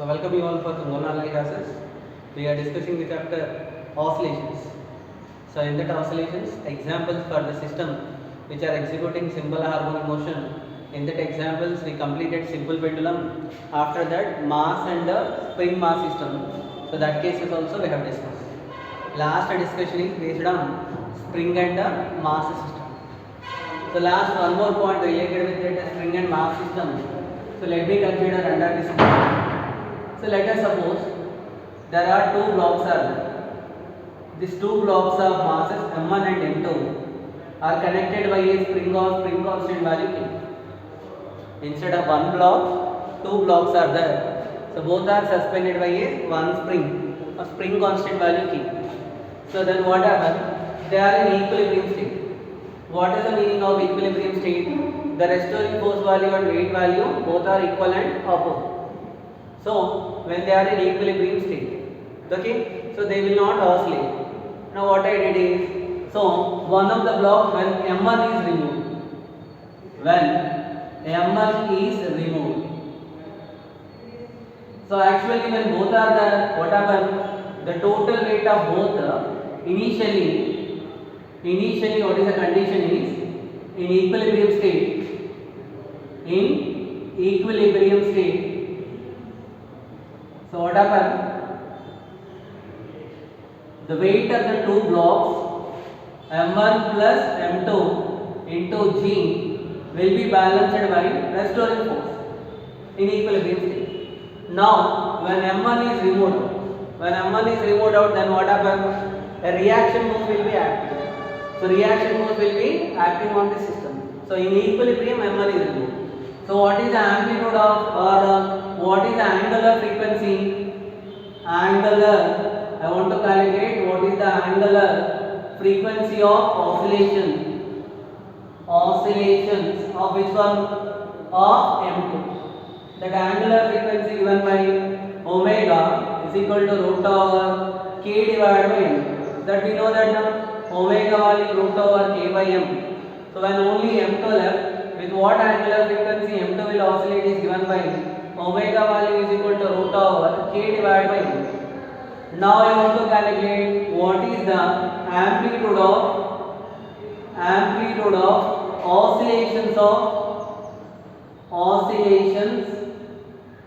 So welcome you all for the online classes. We are discussing the chapter oscillations. So in that oscillations, examples for the system which are executing simple harmonic motion. In that examples, we completed simple pendulum. After that, mass and spring mass system. So that cases also we have discussed. Last discussion is based on spring and mass system. So last one more point related with that spring and mass system. So let me consider under this point. So let us suppose there are two blocks are there. These two blocks of masses m1 and m2 are connected by a spring constant value k. Instead of one block, two blocks are there. So both are suspended by a one spring constant value k. So then what happens? They are in equilibrium state. What is the meaning of equilibrium state? The restoring force value and weight value both are equal and opposite. So when they are in equilibrium state, okay, so they will not oscillate. Now what I did is, so one of the blocks when m1 is removed, so actually when both are there, what happens? The total weight of both initially what is the condition is in equilibrium state. So what happens? The weight of the two blocks m1 plus m2 into g will be balanced by restoring force in equilibrium state. Now when m1 is removed out, then what happens? A reaction force will be acting. So reaction force will be acting on the system. So in equilibrium m1 is removed. So what is the amplitude of what is the angular frequency? I want to calculate what is the angular frequency of oscillations of which one? Of m2. That angular frequency given by omega is equal to root over k divided by m. That we know that omega value root over k by m. So when only m2 left, with what angular frequency m2 will oscillate is given by omega value is equal to root over k divided by m. Now I want to calculate what is the amplitude of oscillations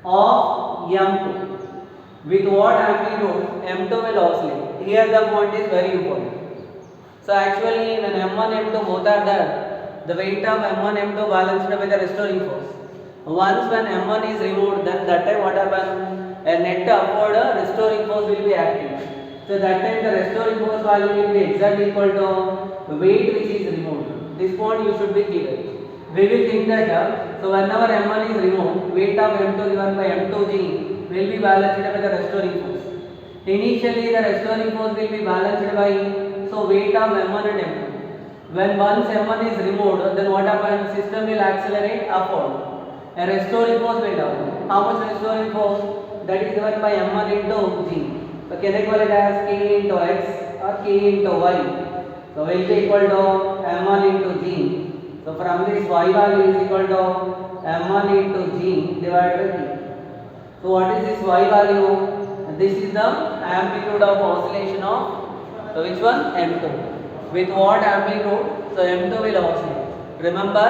of m2. With what amplitude m2 will oscillate? Here the point is very important. So actually when m1 m2 both are there, the weight of m1 m2 balanced by the restoring force. Once when m1 is removed, then that time what happens? A net upward restoring force will be acting. So that time the restoring force value will be exactly equal to weight which is removed. This point you should be clear. We will think that so whenever m1 is removed, weight of m2 given by m2g will be balanced by the restoring force. Initially the restoring force will be balanced by weight of m1 and m2. When once m1 is removed, then what happens? System will accelerate upward. A restoring force will down. How much restoring force? That is given by m1 into g. So can I call it as k into x or k into y? So will be equal to m1 into g. So from this y value is equal to m1 into g divided by t. So what is this y value? This is the amplitude of oscillation of which one? m2. With what amplitude? So m2 will oscillate. Remember,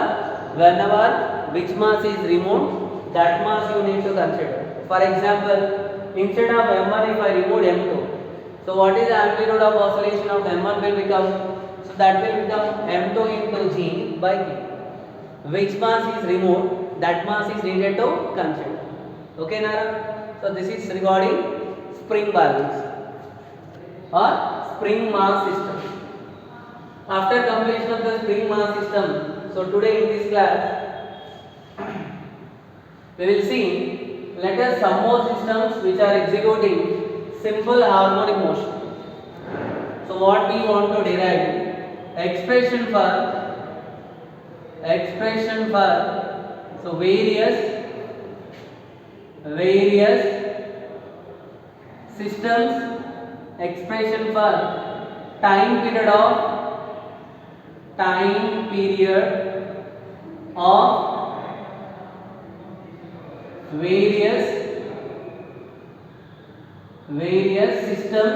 whenever which mass is removed, that mass you need to consider. For example, instead of m1 if I remove m2, so what is the amplitude of oscillation of m1 will become? So that will become m2 into g by k. Which mass is removed, that mass is needed to consider. Okay, Nara? So this is regarding spring balance or spring mass system. After completion of the spring mass system, so today in this class we will see, let us some more systems which are executing simple harmonic motion. So what we want to derive? Expression for so various systems, expression for time period of various various system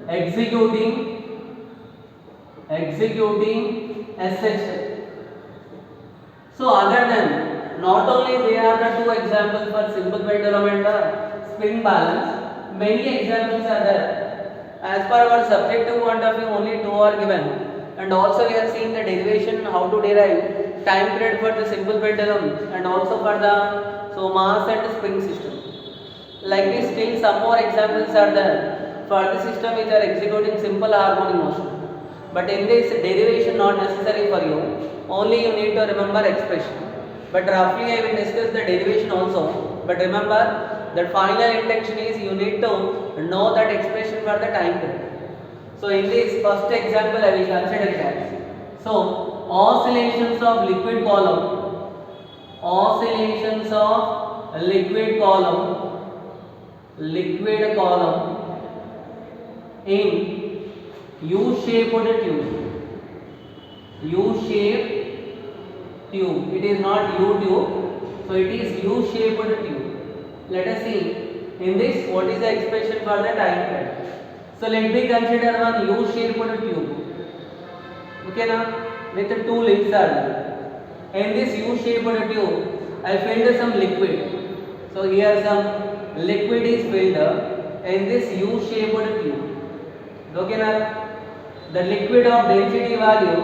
executing SH. So other than, not only they are the two examples for simple pendulum and the spring balance, many examples are there. As per our subjective point of view, only two are given, and also we are seeing the derivation, how to derive time period for the simple pendulum and also for the mass and spring system. Like this, still some more examples are there for the system which are executing simple harmonic motion. But in this derivation not necessary for you, only you need to remember expression. But roughly I will discuss the derivation also. But remember that final intention is you need to know that expression for the time period. So in this first example I will consider it as, so oscillations of liquid column in U-shaped tube. It is not U-tube, so it is U-shaped tube. Let us see in this what is the expression for the time period. So let me consider one U-shaped tube. Okay now, with the two limbs are there. In this U-shaped tube, I filled some liquid. So here some liquid is filled in this U-shaped tube. Okay now, the liquid of density value,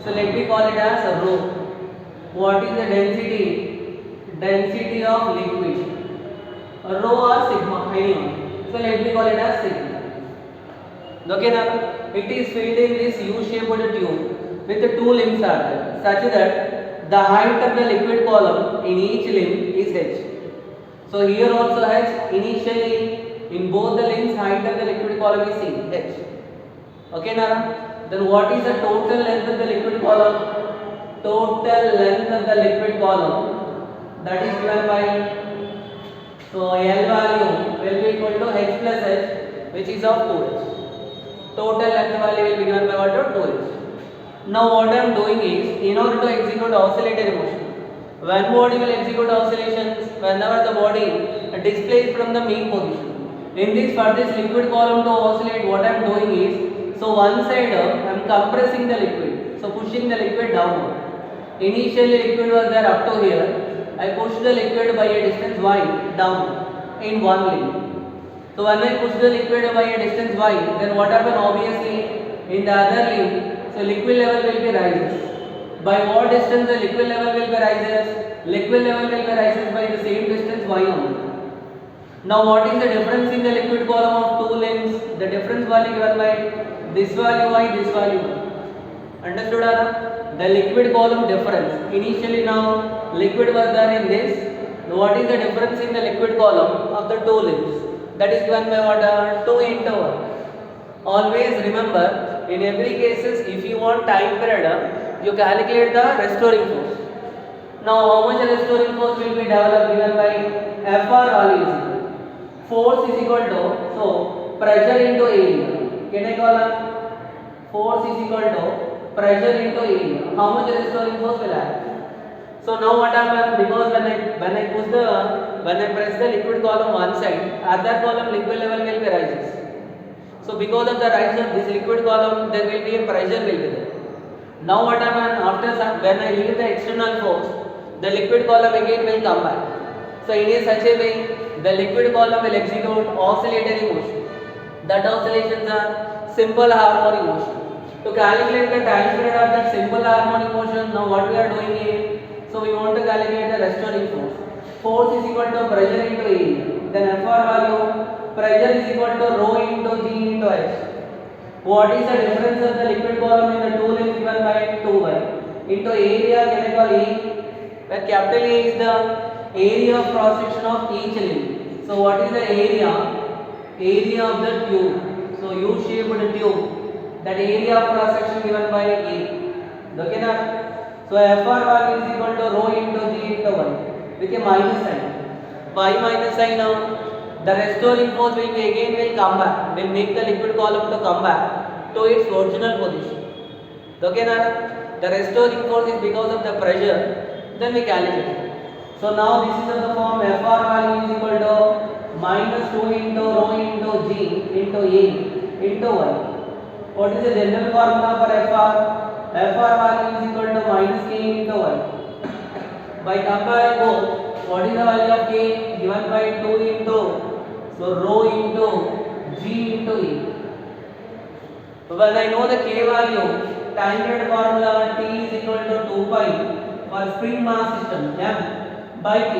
so let me call it as rho. What is the density of liquid? Rho or sigma, anyone. So let me call it as sigma. Okay now, it is filled in this U-shaped tube with the two limbs are there, such that the height of the liquid column in each limb is h. So here also h, initially in both the limbs height of the liquid column is same, h. Okay now, then what is the total length of the liquid column? Total length of the liquid column, that is given by, so L value will be equal to h plus h, which is of 2h. Total length value will be given by what? 2h. Now what I am doing is, in order to execute oscillatory motion, when body will execute oscillations, whenever the body displays from the mean position. In this, for this liquid column to oscillate, what I am doing is, so one side I am compressing the liquid, so pushing the liquid downward. Initially liquid was there up to here, I push the liquid by a distance y down in one limb. So when I push the liquid by a distance y, then what happen? Obviously in the other limb, so liquid level will be rises. By what distance the liquid level will be rises? Liquid level will be rises by the same distance y only. Now what is the difference in the liquid column of two limbs? The difference value given by this value y, this value y. Understood? The liquid column difference. Initially now liquid was there in this. Now what is the difference in the liquid column of the two limbs? That is given by what? 2 into 1. Always remember, in every cases, if you want time period, you calculate the restoring force. Now how much restoring force will be developed given by Fr value is equal. Force is equal to, so pressure into area. Can I call it? Force is equal to pressure into area. How much restoring force will have? So now what happens? Because when I press the liquid column one side, other column liquid level will be rises. So because of the rise of this liquid column, there will be a pressure will be there. Now what happens? After when I leave the external force, the liquid column again will come back. So in such a way, the liquid column will execute oscillatory motion. That oscillations are simple harmonic motion. To calculate the time period of that simple harmonic motion, now what we are doing is, so we want to calculate the restoring force. Force is equal to pressure into area. Then Fr value, pressure is equal to rho into G into H. What is the difference of the liquid column in the two limbs given by 2y? Into area, can I call E? Where capital A is the area of cross section of each limb. So what is the area? Area of the tube. So U-shaped tube. That area of cross section given by A. Okay now? So Fr value is equal to rho into G into y with a minus sign. Why minus sign now? The restoring force will be again will come back, will make the liquid column to come back to its original position. Okay now? The restoring force is because of the pressure, then we calculate. So now this is of the form Fr value is equal to minus 2 into rho into G into A into Y. What is the general formula for Fr? Fr value is equal to minus K into Y. By comparing both, what is the value of K? Given by 2 into, so rho into G into E. So when I know the K value, time period formula T is equal to 2 pi for spring mass system M by K,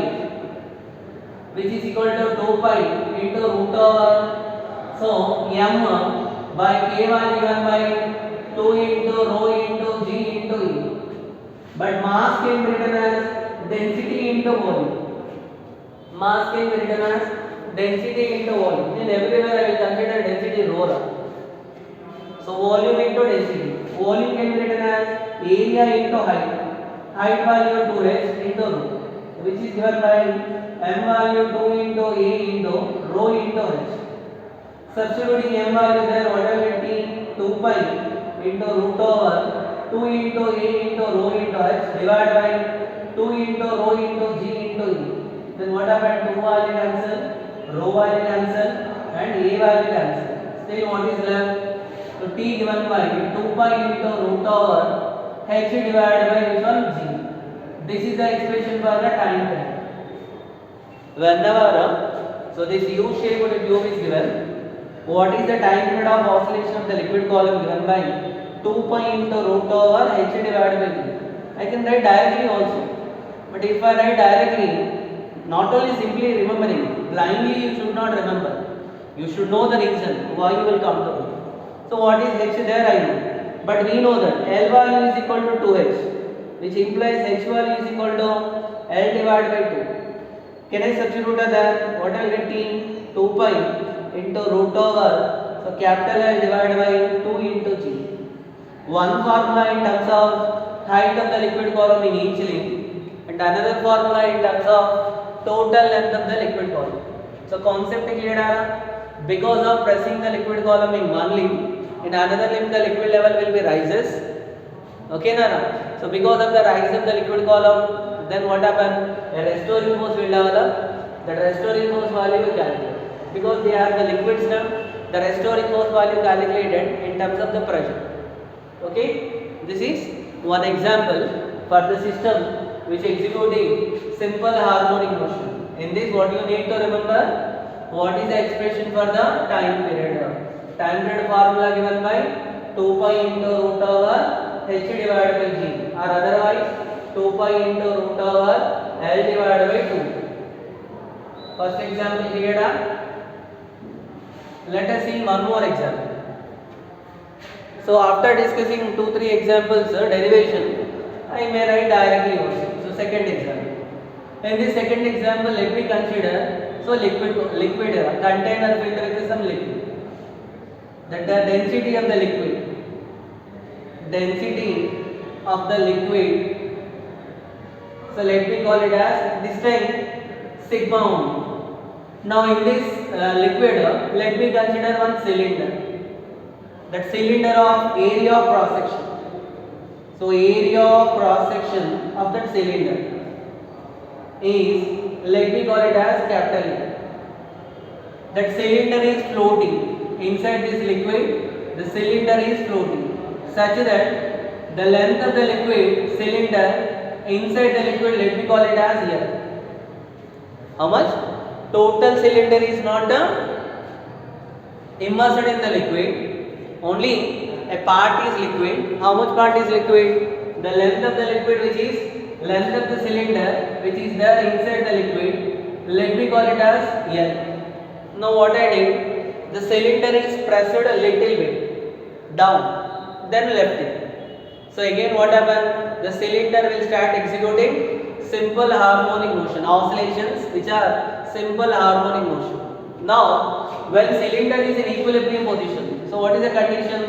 which is equal to 2 pi into root over, so M by K value given by 2 into rho into G into E. But mass can be written as density into volume. Mass can be written as density into volume. In everywhere I will consider density rho. So volume into density. Volume can be written as area into height. Height value 2h into rho, which is given by m value 2 into a into rho into h. Substituting m value there, what will it be? 2 pi into root over 2 into a into rho into h divided by 2 into rho into g into e. Then what happened? 2 value cancel, rho value cancel, and a value cancel. Still what is left? So t given by 2 pi into root over h divided by which one? G. This is the expression for the time period. Whenever so this U-shaped tube is given, what is the time period of oscillation of the liquid column given by 2 pi into root over h divided by G. I can write directly also, but if I write directly, not only simply remembering, blindly you should not remember. You should know the reason why you will come to it. So what is h there I know, but we know that L value is equal to 2h, which implies h value is equal to L divided by 2. Can I substitute that? What I will get? T 2 pi into root over, so capital L divided by 2 into G. One formula in terms of height of the liquid column in each link, and another formula in terms of total length of the liquid column. So concept clear है? Because of pressing the liquid column in one limb, in another limb the liquid level will be rises. Okay na? So because of the rise of the liquid column, then what happen? A restoring force will develop. That restoring force value will calculate. Because they are the liquids now, the restoring force value calculated in terms of the pressure. Okay? This is one example for the system which executing simple harmonic motion. In this, what you need to remember? What is the expression for the time period? Time period formula given by 2 pi into root over h divided by g, or otherwise 2 pi into root over L divided by 2. First example clear? Let us see one more example. So after discussing 2-3 examples derivation, I may write directly also. So second example. In this second example, let me consider liquid container filled with some liquid. That the density of the liquid. So let me call it as this time sigma only. Now in this liquid, let me consider one cylinder. That cylinder of area of cross section. So area of cross section of that cylinder is, let me call it as capital A. That cylinder is floating inside this liquid. The cylinder is floating such that the length of the liquid cylinder inside the liquid, let me call it as L. How much? Total cylinder is not immersed in the liquid. Only a part is liquid. How much part is liquid? The length of the liquid, which is length of the cylinder, which is there inside the liquid. Let me call it as L. Now what I did? The cylinder is pressed a little bit down, then left it. So again what happened? The cylinder will start executing simple harmonic motion, oscillations which are simple harmonic motion. Now when cylinder is in equilibrium position, so what is the condition?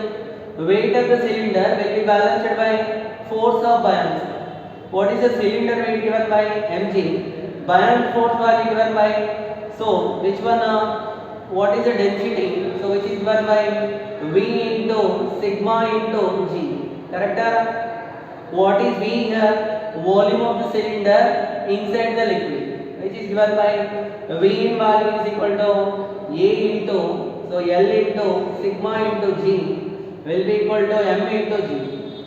Weight of the cylinder will be balanced by force of buoyancy. What is the cylinder weight given by mg? Buoyant force value given by, so which one? What is the density? So which is given by V into sigma into G. Correct? What is V here? Volume of the cylinder inside the liquid, which is given by V in value is equal to A into, so L into sigma into G will be equal to M into G.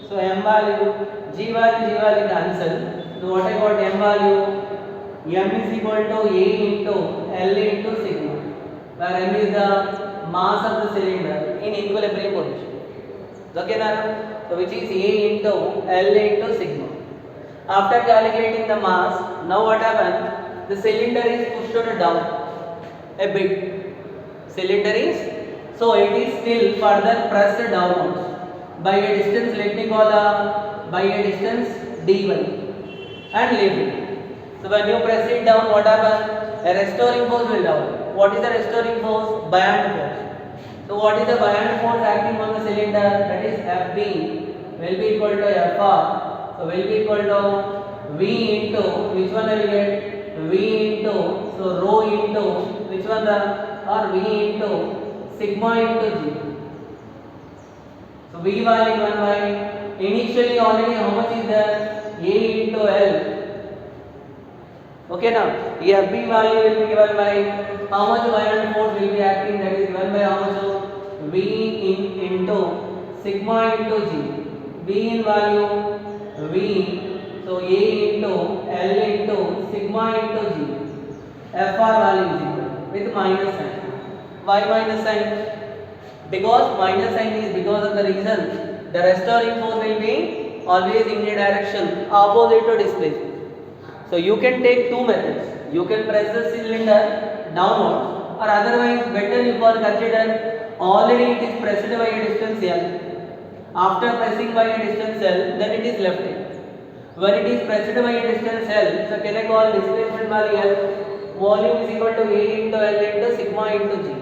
So M value, G value cancel. So what I got M value? M is equal to A into L into sigma, where M is the mass of the cylinder in equilibrium position. Okay, now, so which is A into L into sigma. After calculating the mass, now what happens? The cylinder is pushed down a bit. Cylinder is, so it is still further pressed downwards by a distance, let me call by a distance d1 and leave it. So when you press it down, what happens? A restoring force will down. What is the restoring force? Buoyant force. So what is the buoyant force acting on the cylinder? That is Fb will be equal to Fr. So will be equal to V into, which one I will get? V into, so rho into, which one the, or V into sigma into G. So V value 1 by, initially already how much is there? A into L. Okay, now here B value will be given by how much buoyant force will be acting, that is given by how much of V into sigma into G. B in value V, so A into L into sigma into G. Fr value is equal with minus sign. Why minus sign? Because minus sign is because of the reason the restoring force will be always in a direction opposite to displacement. So you can take two methods. You can press the cylinder downwards, or otherwise better you can consider already it is pressed by a distance L. After pressing by a distance L, then it is left in. When it is pressed by a distance L, so can I call displacement value L? Volume is equal to A into L into sigma into G.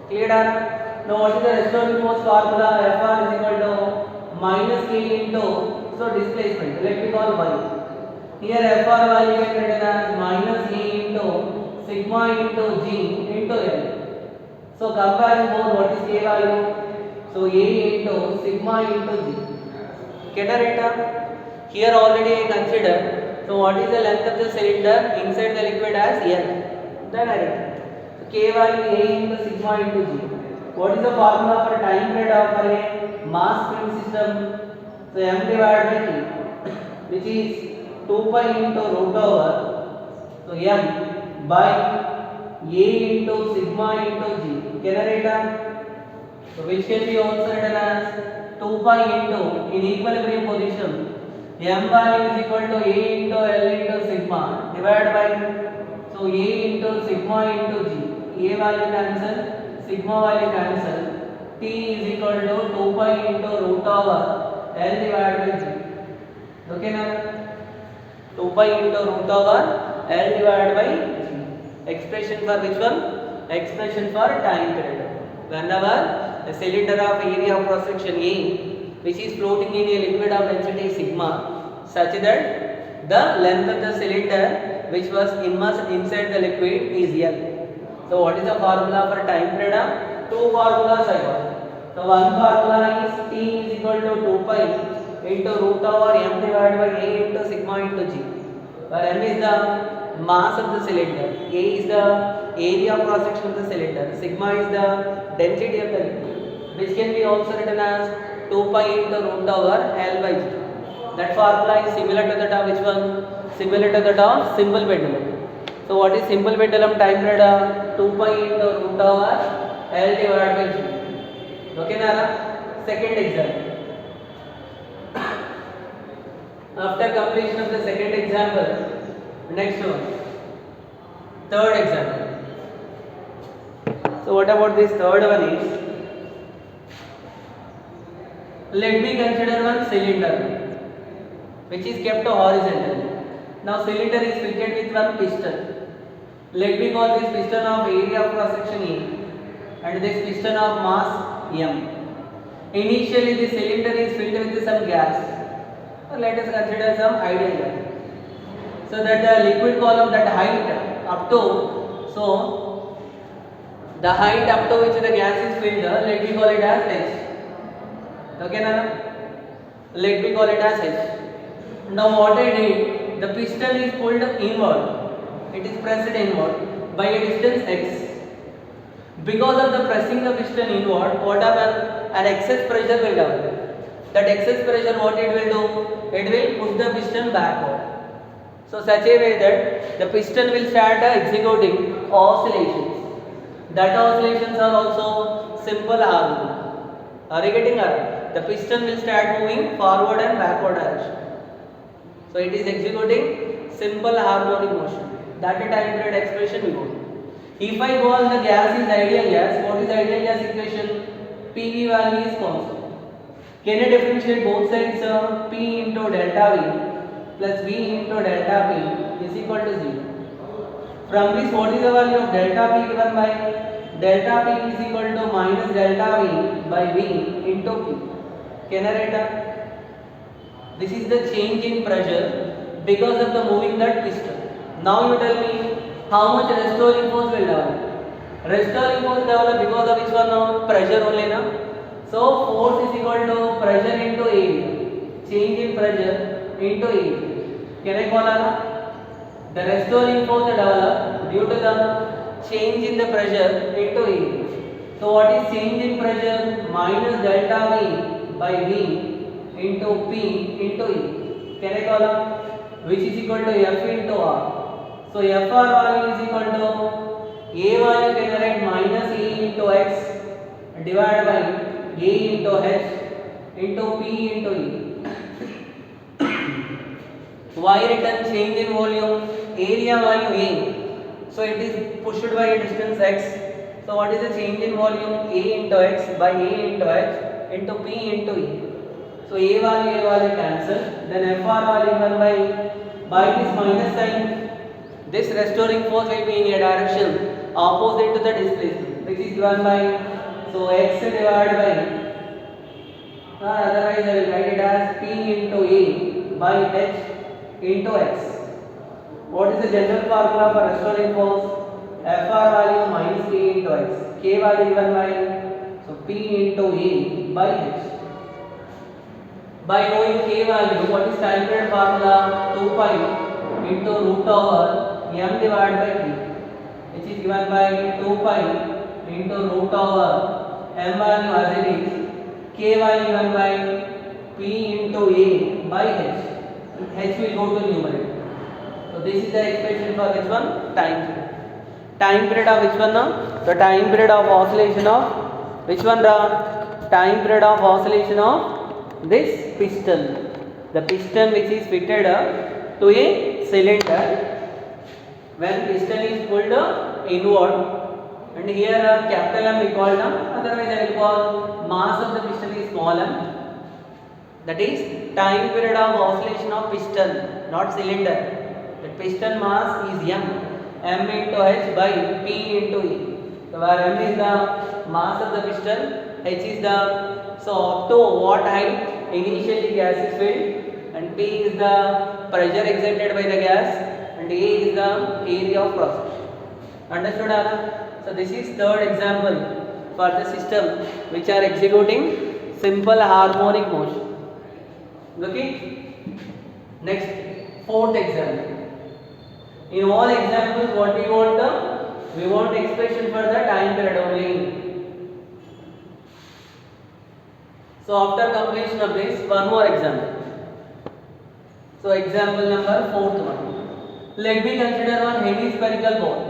Clear? Now what is the restoring force formula? Fr is equal to minus K into, so displacement, let me call Y. Here Fr value is written as minus A into sigma into G into L. So comparing both, what is K value? So A into sigma into G. Generator. Here already I consider. So what is the length of the cylinder inside the liquid as L? Then I write. So K value A into sigma into G. What is the formula for time period of a mass spring system? So M divided by T, which is 2 pi into root over, so M by A into sigma into G. Can I write down? So which can be also written as 2 pi into, in equilibrium position, M value is equal to A into L into sigma divided by, so A into sigma into G. A value cancel, sigma value cancel. T is equal to 2 pi into root over L divided by G. Okay now? 2 pi into root over L divided by G. Expression for which one? Expression for time period. Whenever a cylinder of area of cross section A, which is floating in a liquid of density sigma, such that the length of the cylinder which was immersed inside the liquid is L. So what is the formula for time period? Two formulas I got. So one formula is T is equal to 2 pi into root over M divided by A into sigma into G, where M is the mass of the cylinder, A is the area of cross section of the cylinder, sigma is the density of the liquid, which can be also written as 2 pi into root over L by G. That formula is similar to that of which one? Similar to that of simple pendulum. So what is simple pendulum time period? 2 pi into root over L divided by G. Okay, Nara? Second example. After completion of the second example, next one, third example. So what about this third one is, let me consider one cylinder which is kept horizontally. Now cylinder is fitted with one piston. Let me call this piston of area of cross section E and this piston of mass M. Initially the cylinder is filled with some gas. Let us consider some ideal gas. So that the liquid column, that height up to, so the height up to which the gas is filled, let me call it as H. Okay, Nana? Let me call it as H. Now what I did, the piston is pulled inward, it is pressed inward by a distance x. Because of the pressing the piston inward, what happens? An excess pressure will develop. That excess pressure, what it will do? It will push the piston backward. So such a way that the piston will start executing oscillations. That oscillations are also simple harmonic. Are you getting it? The piston will start moving forward and backward direction. So it is executing simple harmonic motion. That is time period expression we got. If I go on the gas is ideal gas, what is ideal gas equation? PV value is constant. Can I differentiate both sides? P into delta V plus V into delta P is equal to 0. From this, what is the value of delta P given by? Delta P is equal to minus delta V by V into P. Can I write down? This is the change in pressure because of the moving that piston. Now you tell me how much restoring force will develop. Restoring force develop because of which one now? Pressure only now. So force is equal to pressure into area. Change in pressure into area. Can I call it? The restoring force develop due to the change in the pressure into area. So what is change in pressure? Minus delta V by V into P into E. Can I call it? Which is equal to F into R. So Fr value is equal to A value can write minus E into X divided by A into H into P into E. Y written change in volume, area value A. So it is pushed by a distance X. So what is the change in volume? A into X by A into H into P into E. So A value cancel. Then Fr value given by this minus sign. This restoring force will be in a direction opposite to the displacement, which is given by, so x divided by, otherwise I will write it as P into A by H into X. What is the general formula for restoring force? Fr value minus K into X. K value given by, so P into A by H. By knowing K value, what is time period formula? 2 pi into root over m divided by p, which is given by 2 pi into root over m value as it is, k value given by p into a by h will go to numerator. So this is the expression for which one? Time period. Time period of which one now? The time period of oscillation of which one? The time period of oscillation of this piston. The piston which is fitted to a cylinder. When piston is pulled inward, and here capital M we call them, otherwise I will call mass of the piston is small m. That is time period of oscillation of piston, not cylinder. The piston mass is m into h by p into e. So where m is the mass of the piston, h is the, so up to what height initially gas is filled, and p is the pressure exerted by the gas, and A is the area of cross section. Understood, Anna? So this is third example for the system which are executing simple harmonic motion. Okay. Next, fourth example. In all examples, what we want? We want expression for the time period only. So after completion of this, one more example. So example number fourth one. Let me consider one hemispherical ball.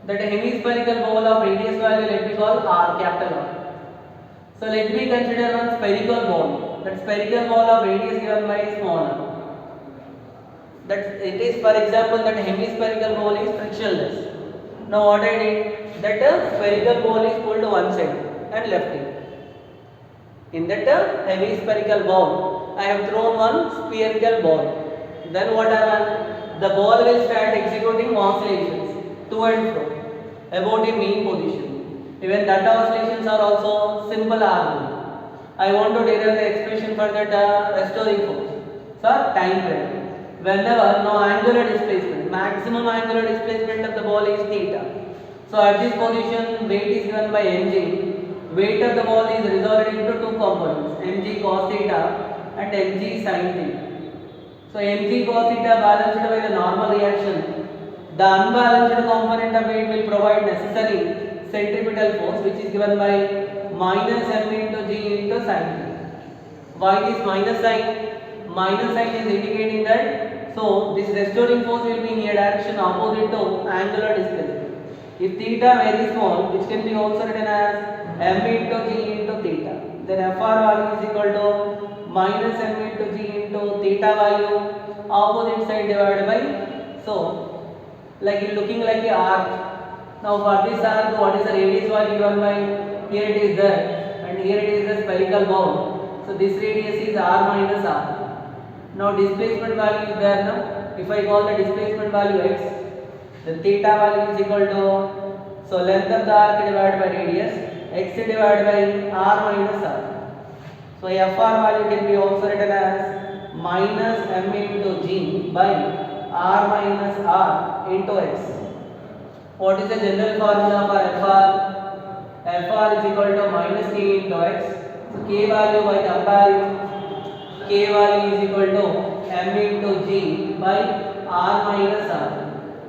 That hemispherical ball of radius value let me call R, capital R. So let me consider one spherical ball. That spherical ball of radius given by small r. That it is, for example, that hemispherical ball is frictionless. Now what I did, that spherical ball is pulled one side and left it. In that hemispherical ball, I have thrown one spherical ball. Then what happened? The ball will start executing oscillations to and fro about a mean position. Even that oscillations are also simple harmonic. I want to derive the expression for that restoring force. So time period. Whenever now angular displacement, maximum angular displacement of the ball is theta. So at this position, weight is given by mg. Weight of the ball is resolved into two components, mg cos theta and mg sin theta. So mg cos theta balanced by the normal reaction. The unbalanced component of it will provide necessary centripetal force, which is given by minus m into g into sin theta. Why this minus sign? Minus sign is indicating that so this restoring force will be in a direction opposite to angular displacement. If theta very small, which can be also written as m into g into theta, then fr value is equal to minus m into g into theta value, opposite side divided by, so like it looking like a arc. Now for this arc, what is the radius value given by? Here it is there, and here it is the spherical ball. So this radius is r minus r. Now displacement value is there now. If I call the displacement value x, then theta value is equal to, so length of the arc divided by radius, x divided by r minus r. So fr value can be also written as minus m into g by r minus r into x. What is the general formula for fr? Fr is equal to minus k into x. So k value by comparing, k value is equal to m into g by r minus r.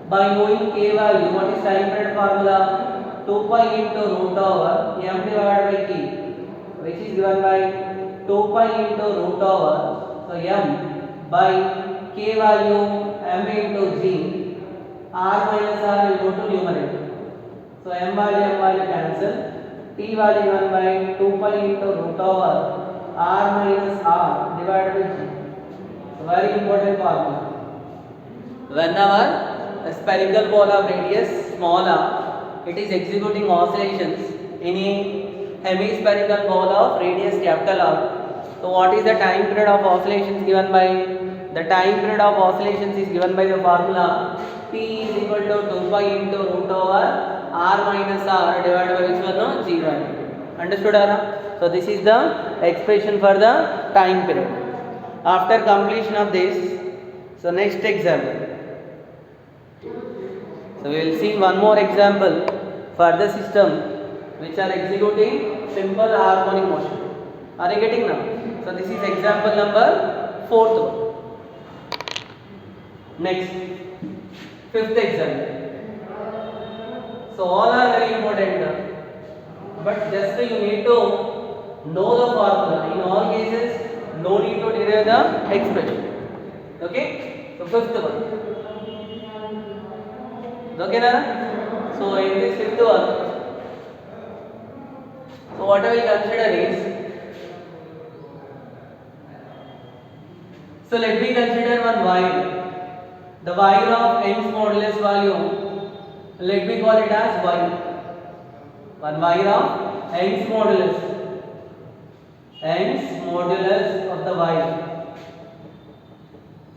By knowing k value, what is time period formula? 2 pi into root over m divided by k, which is given by 2 pi into root over, so m by k value m into g, r minus r will go to numerator. So m value cancel, t value given by 2 pi into root over r minus r divided by g. So very important formula. Whenever a spherical ball of radius small r, it is executing oscillations in a hemispherical ball of radius capital R. So what is the time period of oscillations given by? The time period of oscillations is given by the formula P is equal to 2 pi into root over r minus r divided by which one? No, g value. Understood? So this is the expression for the time period. After completion of this, so next example. So we will see one more example for the system which are executing simple harmonic motion. Are you getting now? So this is example number 4th one. Next, 5th example. So all are very important, but just you need to know the formula. In all cases, no need to derive the expression. Okay? So 5th one. Okay, na? So in this 5th one, so what I will consider is, so let me consider one wire. The wire of Young's modulus value, let me call it as y. One wire of Young's modulus of the wire.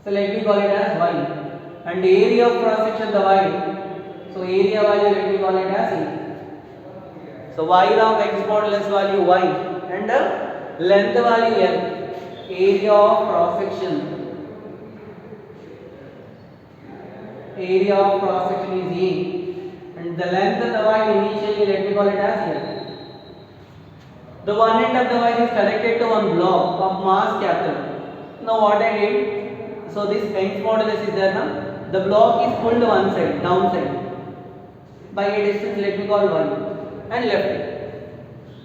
So let me call it as y. And the area of cross section of the wire, so area value let me call it as A. So wire of Young's modulus value y and the length value L. Area of cross section. Area of cross section is A, and the length of the wire initially let me call it as L. The one end of the wire is connected to one block of mass capital. Now what I did, so this Young's modulus is there now. The block is pulled one side, down side, by a distance let me call y, and left it.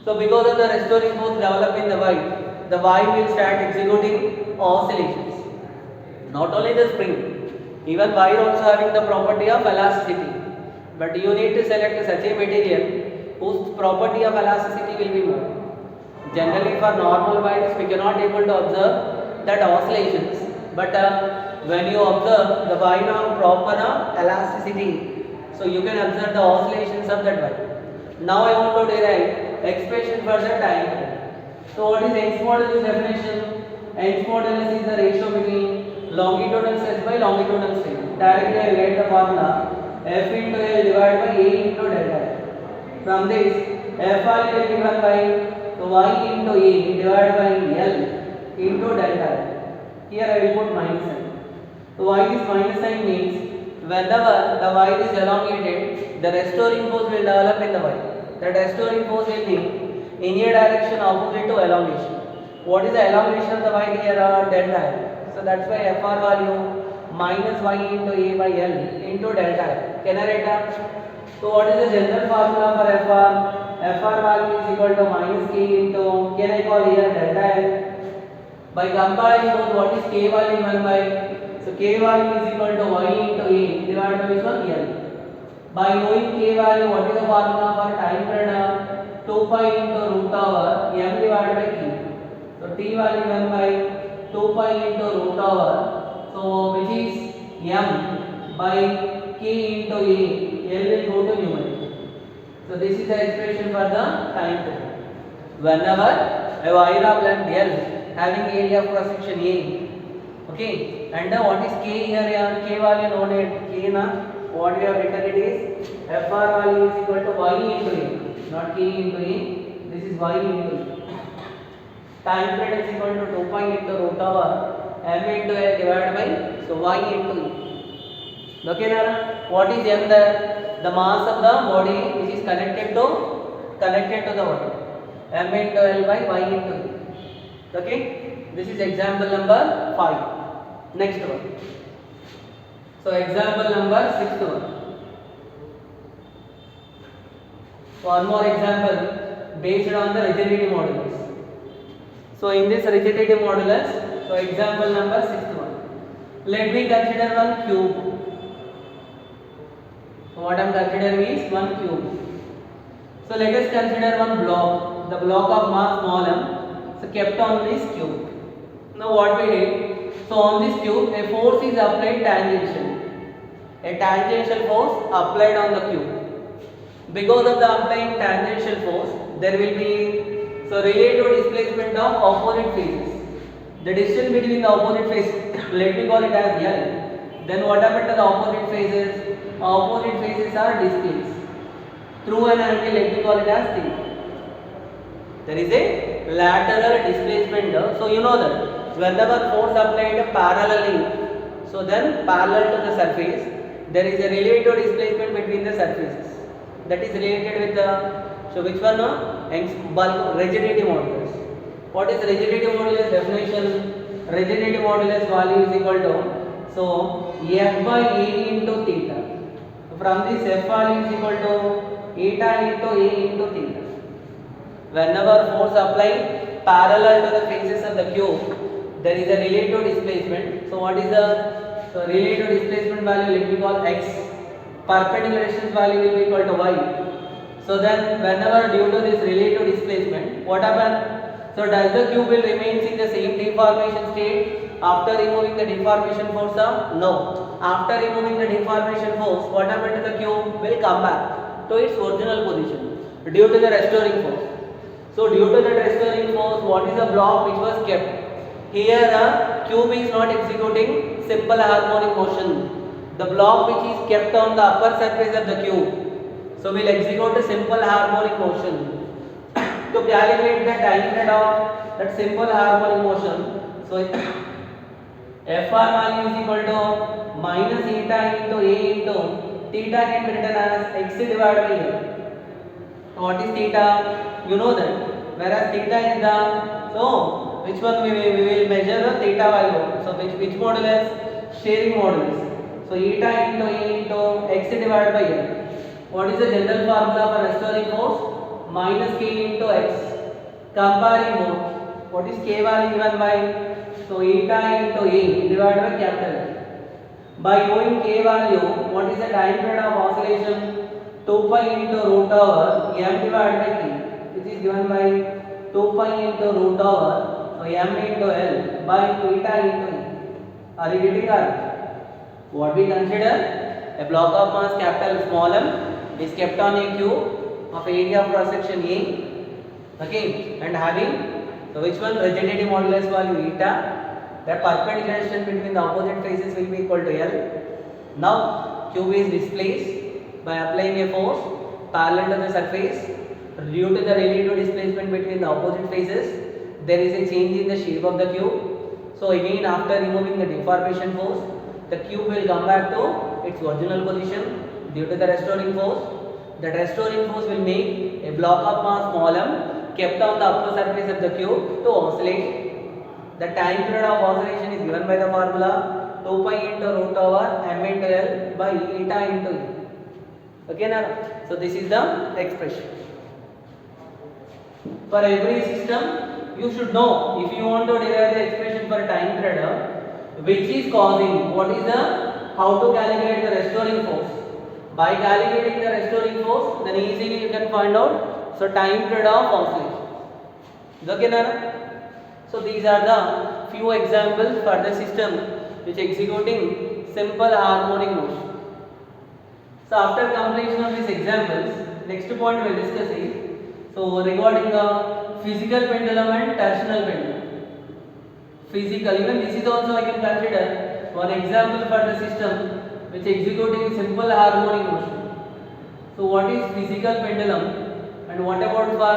So because of the restoring force developed in the wire will start executing oscillations. Not only the spring, even wire also having the property of elasticity. But you need to select such a material whose property of elasticity will be more. Generally for normal wires we cannot able to observe that oscillations. But when you observe the wire of proper elasticity, so you can observe the oscillations of that wire. Now I want to derive expression for the time. So what is Young's modulus definition? Young's modulus is the ratio between longitudinal stress by longitudinal strain. Directly I will write the formula F into L divided by A into delta L. From this, F value will be given by, so Y into A divided by L into delta L. Here I will put minus sign. So why this minus sign means whenever the wire is elongated, the restoring force will develop in the wire. The restoring force will be in a direction opposite to elongation. What is the elongation of the wire here? Delta L. So that's why Fr value minus y into A by L into delta L. Can I write down? So what is the general formula for Fr? Fr value is equal to minus K into, can I call here delta L? By comparing both, what is K value given by? So K value is equal to y into A divided by which one? L. By knowing K value, what is the formula for time period? 2 pi into root over m divided by Q. So T value given by 2 pi into root over, so which is m by K into A, L will go to numerator. So this is the expression for the time period. Whenever a wire of length L having area of cross section A, okay, and what is K here? K value known at K na, what we have written it is Fr value is equal to y into A, not K into A, this is y into A. Time period is equal to 2 pi into root over m into L divided by, so y into E. Okay, Nara? What is m there? The mass of the body which is connected to the body. M into L by y into E. Okay? This is example number 5. Next one. So example number 6th one. One more example based on the rigidity modulus. So in this rigidity modulus, so example number 6th one. Let me consider one cube. So what I am considering is one cube. So let us consider one block, the block of mass small m, so kept on this cube. Now what we did, so on this cube a force is applied tangentially. A tangential force applied on the cube. Because of the applied tangential force, there will be, so relative displacement of opposite phases. The distance between the opposite phases, let me call it as L. Then what happened to the opposite phases? Opposite phases are displaced through an angle, let me call it as theta. There is a lateral displacement. So you know that whenever force applied parallelly, so then parallel to the surface, there is a relative displacement between the surfaces. That is related with the, so which one? Bulk rigidity modulus. What is rigidity modulus definition? Rigidity modulus value is equal to, so F by A into theta. From this F value is equal to eta into A into theta. Whenever force applied parallel to the faces of the cube, there is a relative displacement. So what is the, so relative displacement value, let me call x. Perpendicular distance value will be equal to y. So then whenever due to this relative displacement, what happens? So does the cube will remain in the same deformation state after removing the deformation force? No. After removing the deformation force, what happened to the cube? Will come back to its original position due to the restoring force. So due to the restoring force, what is the block which was kept? Here the cube is not executing simple harmonic motion. The block which is kept on the upper surface of the cube, so will execute a simple harmonic motion. To calculate the time period of that simple harmonic motion, so Fr value is equal to minus eta into A into theta can be written as x divided by A. What is theta? You know that. Whereas theta is the, so which one we will measure the theta value. So which modulus? Sharing modulus. So eta into A into x divided by A. What is the general formula for restoring force? Minus k into x. Comparing both. What is k value given by? So eta into A divided by capital A. By knowing k value, what is the time period of oscillation? 2 pi into root over m divided by k, which is given by 2 pi into root over, so m into L by eta into E. Are you getting that? What we consider, a block of mass capital small m is kept on a cube of area of cross section A, okay, and having, so which one? Rigidity modulus value eta, the perpendicular distance between the opposite faces will be equal to L. Now cube is displaced by applying a force parallel to the surface. Due to the relative displacement between the opposite faces, there is a change in the shape of the cube. So again, after removing the deformation force, the cube will come back to its original position due to the restoring force. The restoring force will make a block of mass small m kept on the upper surface of the cube to oscillate. the time period of oscillation is given by the formula 2 pi into root over m into L by eta into E. Okay now, so this is the expression. For every system you should know, if you want to derive the expression for time period which is causing, what is the, how to calculate the restoring force. By calculating the restoring force, then easily you can find out so time period of oscillation. Okay now, so these are the few examples for the system which executing simple harmonic motion. So after completion of these examples, next point we will discuss is, so regarding the physical pendulum and torsional pendulum. Physical, even this is also I can consider one example for the system which executing simple harmonic motion. So what is physical pendulum and what about for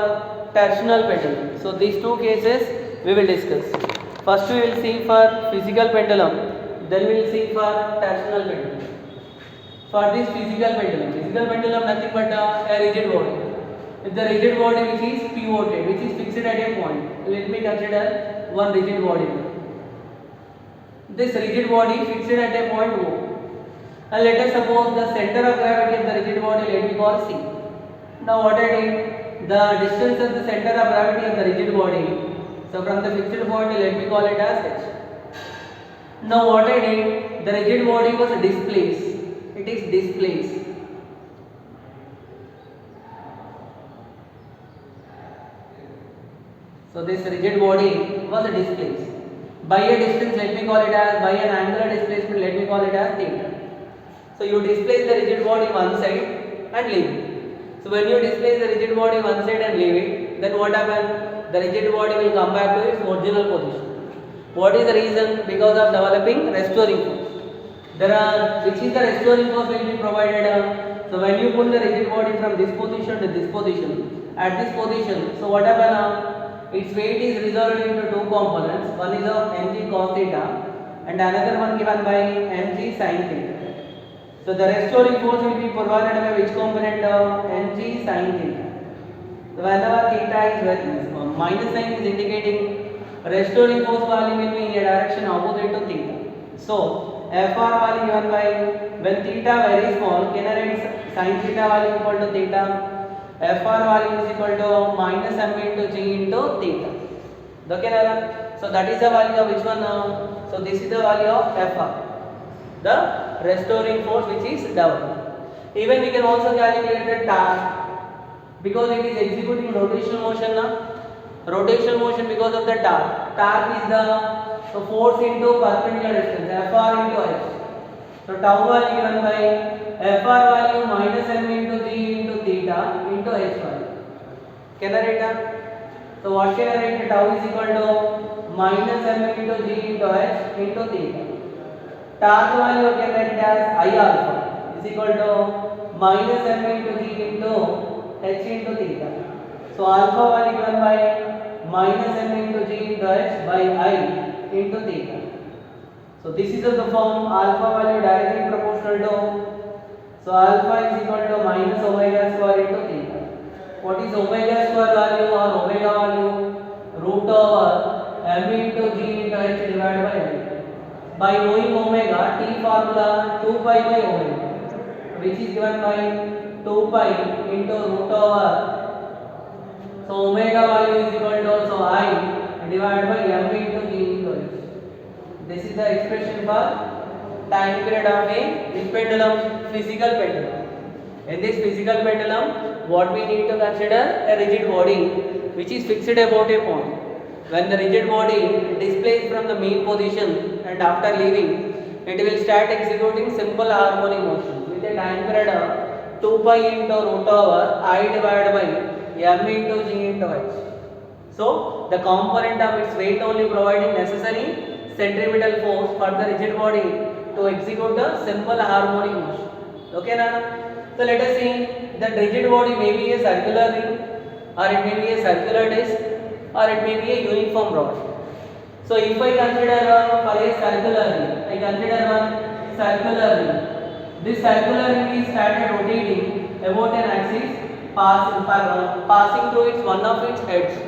torsional pendulum? So these two cases we will discuss. First we will see for physical pendulum, then we will see for torsional pendulum. For this physical pendulum nothing but a rigid body. If the rigid body which is pivoted, which is fixed at a point, let me consider one rigid body. This rigid body fixed at a point O, and let us suppose the center of gravity of the rigid body let me call C. Now what I did, the distance of the center of gravity of the rigid body, so from the fixed point let me call it as H. Now what I did, the rigid body was displaced, it is displaced. So this rigid body was displaced by a distance, let me call it as, by an angular displacement let me call it as theta. So you displace the rigid body one side and leave it. So when you displace the rigid body one side and leave it, then what happens? The rigid body will come back to its original position. What is the reason? Because of developing restoring force. Which is the restoring force will be provided? So when you pull the rigid body from this position to this position, at this position, so what happens? Its weight is resolved into two components. One is of mg cos theta and another one given by mg sin theta. So the restoring force will be provided by which component? Mg sin theta. So whenever theta is minus sign is indicating restoring force value will be in a direction opposite to theta. So Fr value given by, when theta very small, can I write sin theta value equal to theta? Fr value is equal to minus m into g into theta. Okay, so that is the value of which one now? So this is the value of Fr, the restoring force which is developed. Even we can also calculate the torque, because it is executing rotational motion now. Rotational motion because of the torque. Torque is the force into perpendicular distance, Fr into h. So tau value given by Fr value minus m into g into theta into h value. Can I write that? So what can I write? Tau is equal to minus m into g into h into theta. Torque value can write it as I alpha is equal to minus m into g into h into theta. So alpha value given by minus m into g into h by I into theta. So this is of the form alpha value directly proportional to, so alpha is equal to minus omega square into theta. What is omega square value or omega value? Root over m into g into h divided by l. By knowing omega, T formula 2 pi by omega, which is given by 2 pi into root over, so omega value is equal to, so I divided by m into g into h. This is the expression for time period of a pendulum, physical pendulum. In this physical pendulum, what we need to consider? A rigid body which is fixed about a point. When the rigid body displaces from the mean position and after leaving, it will start executing simple harmonic motion with a time period of 2 pi into root over I divided by m into g into h. So the component of its weight only providing necessary centripetal force for the rigid body to execute the simple harmonic motion. Okay now? So let us see that rigid body may be a circular ring, or it may be a circular disc, or it may be a uniform rod. So if I consider for a circular ring, I consider one circular ring. This circular ring is started rotating about an axis passing through its one of its edges.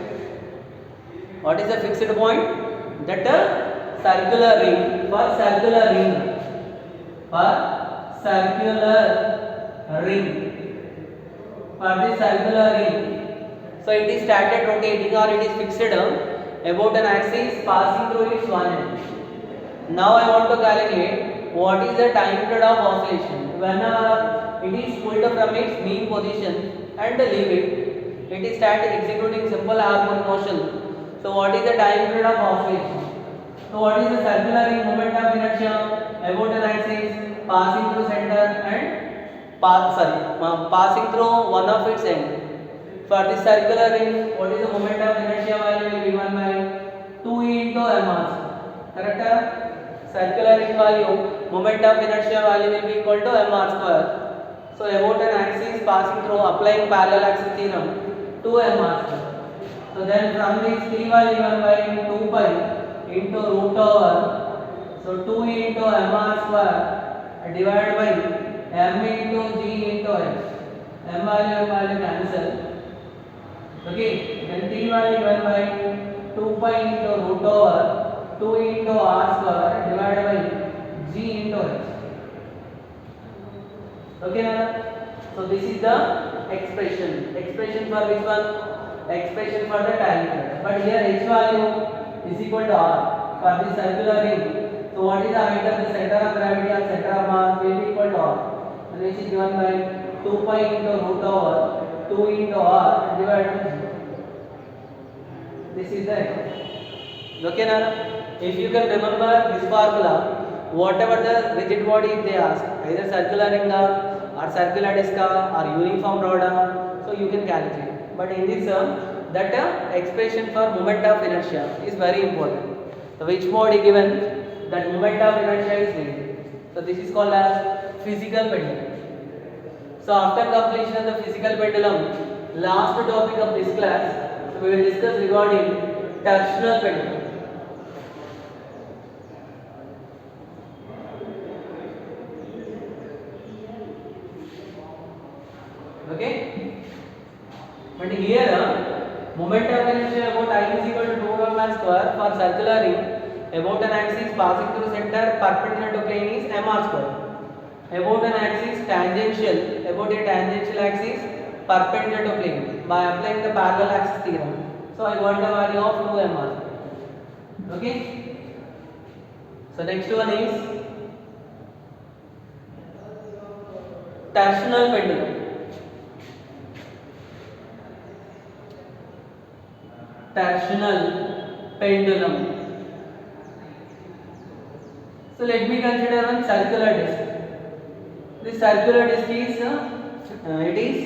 What is the fixed point? that circular ring, for circular ring, for circular ring, for the circular ring. So it is started rotating or it is fixed about an axis passing through its one end. Now I want to calculate what is the time period of oscillation. Whenever it is pulled from its mean position and leave it, it is start executing simple harmonic motion. So what is the time period of oscillation? So what is the circular ring moment of inertia about an axis passing through center and passing through one of its end. For the circular ring, what is the moment of inertia value will be given by 2 into m/. Correct? Circular ring value, moment of inertia value will be equal to m/2. So about an axis passing through, applying parallel axis theorem, 2 m/2. So then from this T value given by 2 pi into root over, so 2 into m/2 divided by m into g into h. M value cancel. Okay, then T value given by 2 pi into root over 2 into r square divided by g into h. Okay, now, so this is the expression. Expression for which one? Expression for the time period. But here h value is equal to r for the circular ring. So what is the height of the center of gravity and center of mass will be equal to r, and which is given by 2 pi into root over 2 into r divided by g. This is the expression. Okay, now, if you can remember this formula, whatever the rigid body they ask, either circular ring or circular disc or uniform rod, so you can calculate. But in this that expression for moment of inertia is very important. So which body given that moment of inertia is given. So this is called as physical pendulum. So after completion of the physical pendulum, last topic of this class, so we will discuss regarding torsional pendulum. Okay, but here moment of inertia about I is equal to 2 m square for circular ring about an axis passing through center perpendicular to plane is m/r square. About an axis tangential, about a tangential axis perpendicular to plane by applying the parallel axis theorem. So I got the value of 2 m/r. Okay, so next one is torsional pendulum. Torsional pendulum. So let me consider one circular disc. This circular disc is it is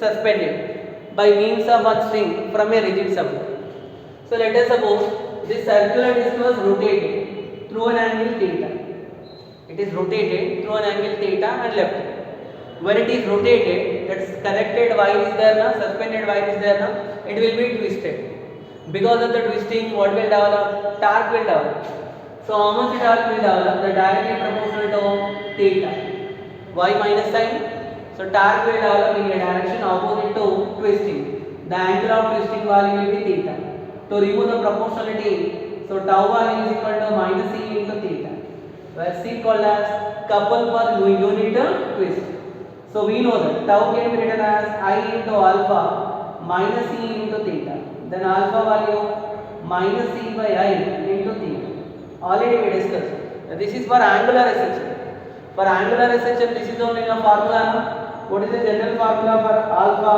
suspended by means of one string from a rigid support. So let us suppose this circular disc was rotated through an angle theta. It is rotated through an angle theta and left. When it is rotated, that connected wire is there now, suspended wire is there now, it will be twisted. Because of the twisting, what will develop? Torque will develop. So how much torque will develop? The directly proportional to theta. Why minus sign? So torque will develop in a direction opposite to twisting. The angle of twisting value will be theta. To remove the proportionality, so tau value is equal to minus c into theta, where c called as couple per unit twist. So we know that tau can be written as I into alpha minus c into theta. Then alpha value minus c by I into theta. Already we discussed. This is for angular ascension. For angular ascension, this is only a formula. What is the general formula for alpha?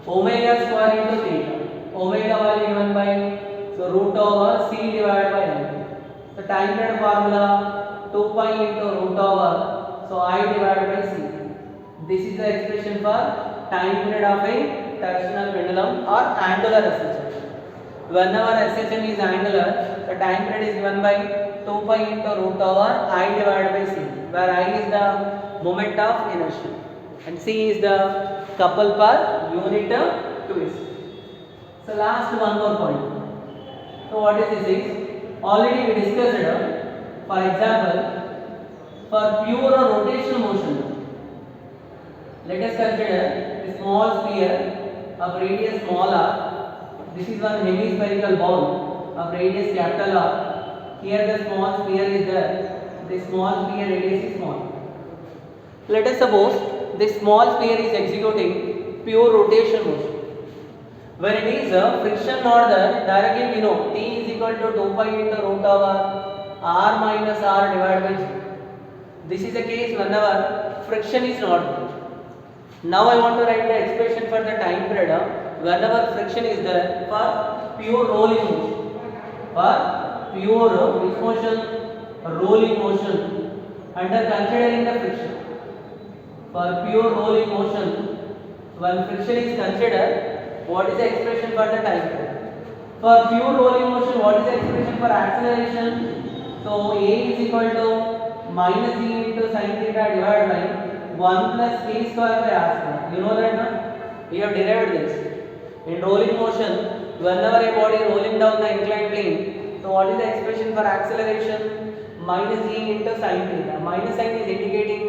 Omega square into theta. Omega value given by so root over c divided by n. So time period formula 2 pi into root over so I divided by c. This is the expression for time period of a torsional pendulum or angular ascension. Whenever ascension is angular, the time period is given by 2 pi into root over I divided by c, where I is the moment of inertia and c is the couple per unit twist. So last one more point. So what is this is? Already we discussed. For example, for pure rotational motion, let us consider a small sphere of radius small r. This is one hemispherical ball of radius capital R. Here the small sphere is there. The small sphere radius is small. Let us suppose this small sphere is executing pure rotation motion. When it is a friction not there, directly we know T is equal to 2 pi into root over R minus R divided by G. This is the case whenever friction is not there. Now I want to write the expression for the time period whenever friction is there for pure rolling motion. For pure which motion? Rolling motion under considering the friction. For pure rolling motion, when friction is considered, what is the expression for the time period? For pure rolling motion, what is the expression for acceleration? So A is equal to minus E into sin theta divided by 1 plus k square by r square. You know that now? We have derived this. In rolling motion, whenever a body rolling down the inclined plane, so what is the expression for acceleration? Minus E into sin theta. Minus sign is indicating.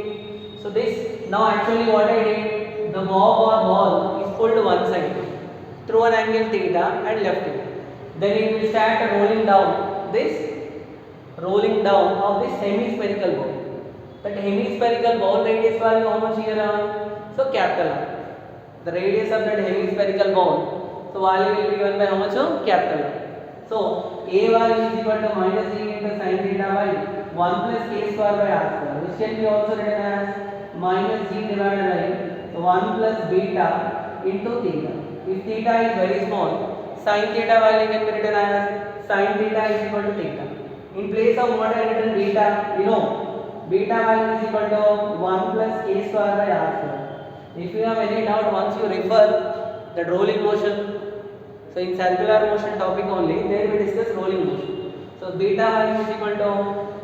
So this, now actually what I did, the bob or ball is pulled to one side through an angle theta and left it. Then it will start rolling down of this hemispherical ball. That hemispherical ball radius value how much here? So capital R. The radius of that hemispherical ball. So value will be given by how much? Capital R. So A value is equal to minus E into sin theta by 1 plus k square by r square, which can be also written as minus G divided by 1 plus beta into theta. If theta is very small, sin theta value can be written as sin theta is equal to theta. In place of what I written beta, you know, beta value is equal to 1 plus k square by r square. If you have any doubt, once you refer the rolling motion, so in circular motion topic only, there we discuss rolling motion. So beta value is equal to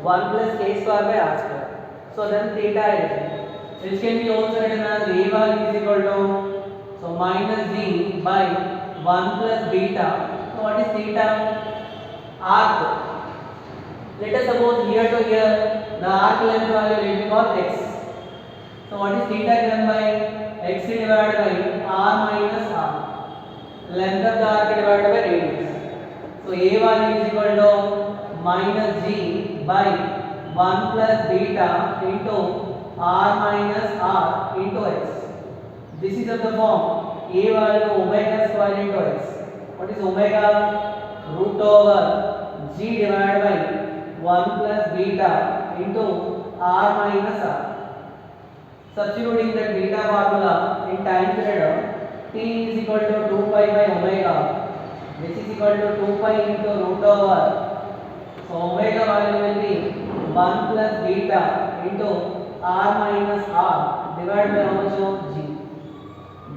1 plus k square by r square. So then theta is, which can be also written as A value is equal to, so minus G by 1 plus beta. So what is theta? Arc. Let us suppose here to here, the arc length value will be called x. So what is theta given by x divided by r minus r. Length of the arc divided by radius. So A value is equal to minus G by 1 plus beta into r minus r into x. This is of the form A value omega square into x. What is omega? Root over G divided by 1 plus beta into r minus r. Substituting that beta formula in time period, T is equal to 2 pi by omega, which is equal to 2 pi into root over. So omega value will be 1 plus beta into r minus r divided by how much of G.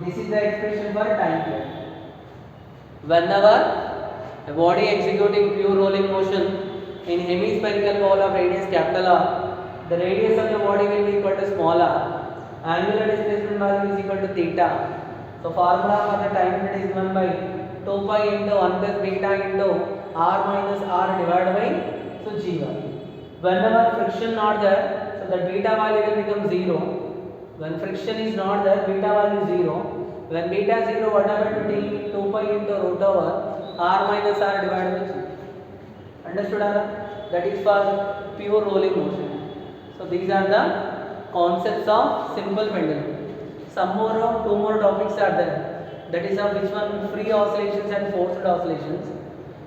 This is the expression for time period. Whenever a body executing pure rolling motion in hemispherical ball of radius capital R, the radius of the body will be equal to small r. Angular displacement value is equal to theta. So formula for the time period is given by 2 pi into 1 plus beta into r minus r divided by so G value. Whenever friction not there, so the beta value will become 0. When friction is not there, beta value is 0. When beta is 0, what happened to T? 2 pi into root over r minus r divided by G. Understood? That is for pure rolling motion. So these are the concepts of simple pendulum. Some more or two more topics are there. That is of which one? Free oscillations and forced oscillations.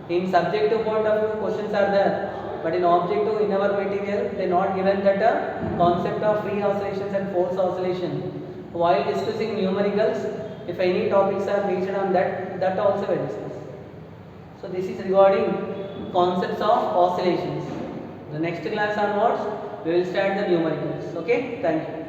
In subjective point of view, questions are there, but in objective, in our material, they not given that concept of free oscillations and forced oscillation. While discussing numericals, if any topics are based on that also we discuss. So this is regarding concepts of oscillations. The next class onwards, we will start the numericals. Okay, thank you.